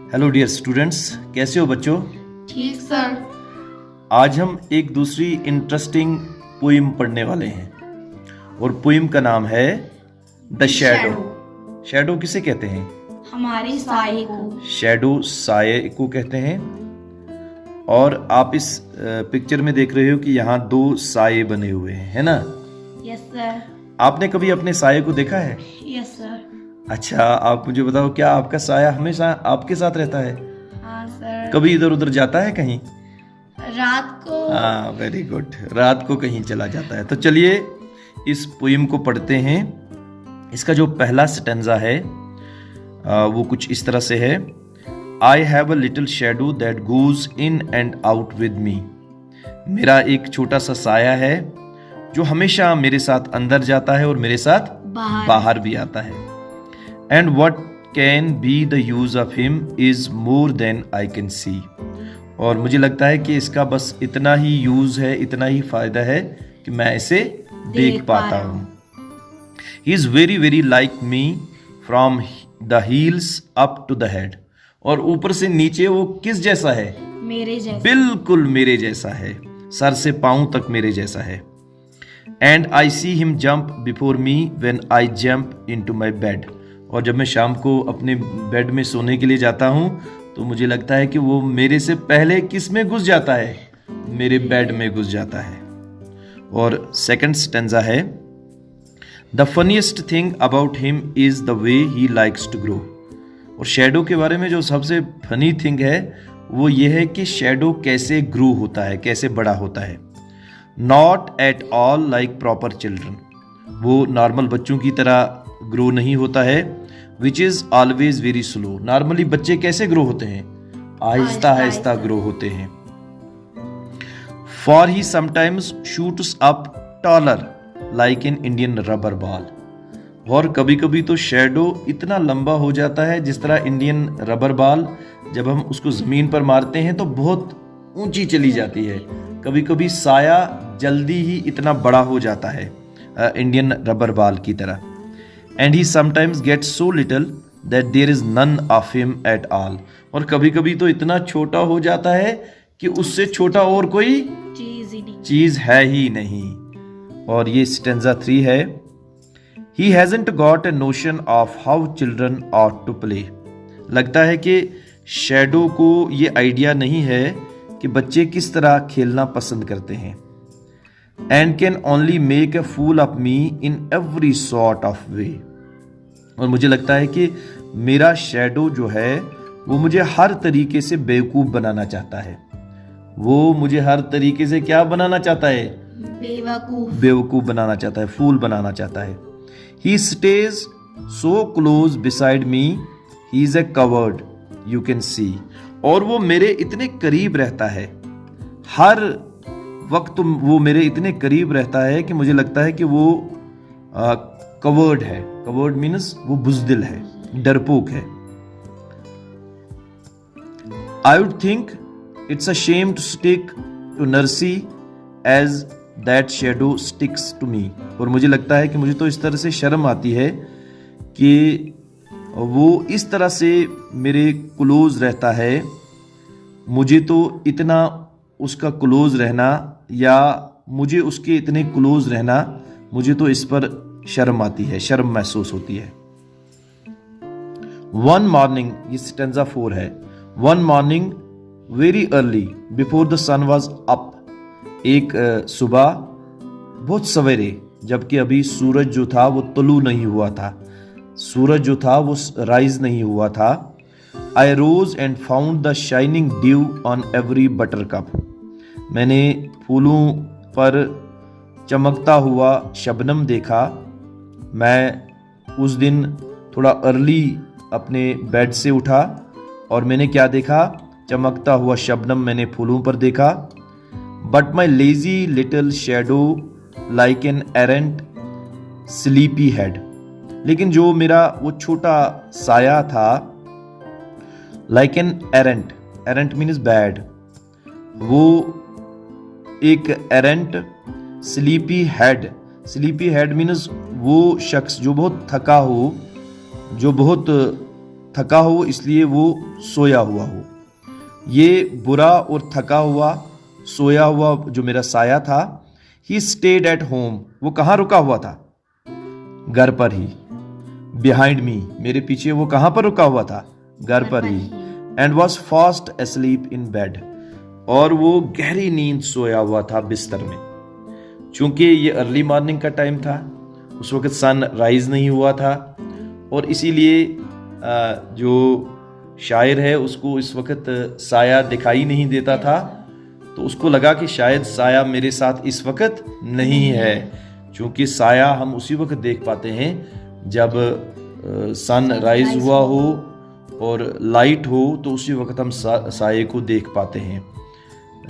Hello dear students, कैसे हो बच्चों। ठीक सर। आज हम एक दूसरी इंटरेस्टिंग पोइम पढ़ने वाले हैं और पोइम का नाम है द शैडो। शैडो किसे कहते हैं? हमारी साई को। शैडो साये को कहते हैं। और आप इस पिक्चर में देख रहे हो कि यहाँ दो साये बने हुए हैं, है ना? Yes sir. आपने कभी अपने साये को देखा है? Yes sir. अच्छा, आप मुझे बताओ, क्या आपका साया हमेशा आपके साथ रहता है? हाँ सर। कभी इधर उधर जाता है कहीं? रात को। हाँ, वेरी गुड, रात को कहीं चला जाता है। तो चलिए इस पोइम को पढ़ते हैं। इसका जो पहला स्टेंजा है वो कुछ इस तरह से है। I have a little shadow that goes in and out with me. मेरा एक छोटा सा साया है जो हमेशा मेरे साथ अंदर जाता है और मेरे साथ बाहर भी आता है। And what can be the use of him is more than I can see. और मुझे लगता है कि इसका बस इतना ही यूज है, इतना ही फायदा है कि मैं इसे देख पाता हूं। He is very very like me from the heels up to the head. और ऊपर से नीचे वो किस जैसा है? मेरे जैसा। बिल्कुल मेरे जैसा है, सर से पांव तक मेरे जैसा है। And I see him jump before me when I jump into my bed. और जब मैं शाम को अपने बेड में सोने के लिए जाता हूं तो मुझे लगता है कि वो मेरे से पहले किस में घुस जाता है? मेरे बेड में घुस जाता है। और सेकंड स्टेंजा है, the funniest thing about him is the way he likes to grow. और शैडो के बारे में जो सबसे फनी थिंग है वो ये है कि शैडो कैसे ग्रो होता है, कैसे बड़ा होता है। Not at all like proper children. वो नॉर्मल बच्चों की तरह ग्रो नहीं होता है। Which is always very slow. Normally बच्चे कैसे ग्रो होते हैं? आहिस्ता आहिस्ता ग्रो होते हैं। For he sometimes shoots up taller like in Indian rubber ball. और कभी कभी तो शैडो इतना लंबा हो जाता है जिस तरह इंडियन रबर बॉल, जब हम उसको जमीन पर मारते हैं तो बहुत ऊंची चली जाती है। कभी कभी साया जल्दी ही इतना बड़ा हो जाता है इंडियन रबर बॉल की तरह। And he sometimes gets so little that there is none of him at all. और कभी कभी तो इतना छोटा हो जाता है कि उससे छोटा और कोई चीज है ही नहीं। और ये स्टेंजा 3 है, he hasn't got a notion of how children ought to play. लगता है कि शैडो को ये आइडिया नहीं है कि बच्चे किस तरह खेलना पसंद करते हैं। And can only make a fool of me in every sort of way. और मुझे लगता है कि मेरा शैडो जो है वो मुझे हर तरीके से बेवकूफ बनाना चाहता है। वो मुझे हर तरीके से क्या बनाना चाहता है? बेवकूफ बनाना चाहता है, फूल बनाना चाहता है। He stays so close beside me, he is a coward you can see. और वो मेरे इतने करीब रहता है, हर वक्त वो मेरे इतने करीब रहता है कि मुझे लगता है कि वो कवर्ड है। कवर्ड मीन्स वो बुज़दिल है, डरपोक है। I would think it's a shame to stick to nursie as that shadow sticks to me. और मुझे लगता है कि मुझे तो इस तरह से शर्म आती है कि वो इस तरह से मेरे क्लोज रहता है। मुझे तो इतना उसका क्लोज रहना या मुझे उसके इतने क्लोज रहना, मुझे तो इस पर शर्म आती है, शर्म महसूस होती है। वन मॉर्निंग, ये स्टेंजा 4 है। One morning very early before the sun was up. एक सुबह बहुत सवेरे, जबकि अभी सूरज जो था वो तुलू नहीं हुआ था, सूरज जो था वो राइज नहीं हुआ था। I rose and found the shining dew on every buttercup. मैंने फूलों पर चमकता हुआ शबनम देखा। मैं उस दिन थोड़ा अर्ली अपने बेड से उठा और मैंने क्या देखा? चमकता हुआ शबनम मैंने फूलों पर देखा। But my lazy little shadow like an errant sleepy head. लेकिन जो मेरा वो छोटा साया था, like an errant, errant means bad, वो एक errant sleepy head, sleepy head means वो शख्स जो बहुत थका हो, जो बहुत थका हो इसलिए वो सोया हुआ हो। ये बुरा और थका हुआ सोया हुआ जो मेरा साया था, ही स्टेड एट होम, वो कहाँ रुका हुआ था? घर पर ही। बिहाइंड मी, मेरे पीछे वो कहाँ पर रुका हुआ था? घर पर ही। And was fast asleep in bed, और वो गहरी नींद सोया हुआ था बिस्तर में। चूंकि ये अर्ली मॉर्निंग का टाइम था, उस वक्त सन राइज नहीं हुआ था, और इसीलिए जो शायर है उसको इस वक्त साया दिखाई नहीं देता था, तो उसको लगा कि शायद साया मेरे साथ इस वक्त नहीं है। चूंकि साया हम उसी वक्त देख पाते हैं जब सन राइज हुआ हो और लाइट हो, तो उसी वक्त हम साये को देख पाते हैं।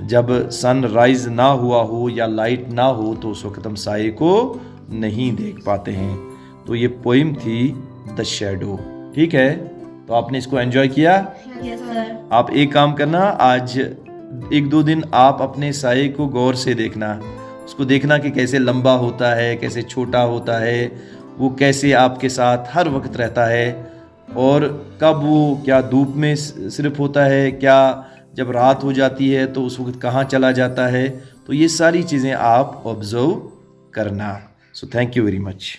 जब सन राइज ना हुआ हो या लाइट ना हो तो उस वक्त हम साये को नहीं देख पाते हैं। तो ये पोइम थी द शैडो। ठीक है, तो आपने इसको एंजॉय किया? Yes sir. आप एक काम करना, आज 1-2 दिन आप अपने साये को गौर से देखना, उसको देखना कि कैसे लंबा होता है, कैसे छोटा होता है, वो कैसे आपके साथ हर वक्त रहता है, और कब वो क्या धूप में सिर्फ होता है, क्या जब रात हो जाती है तो उस वक्त कहाँ चला जाता है। तो ये सारी चीज़ें आप ऑब्जर्व करना। So thank you very much.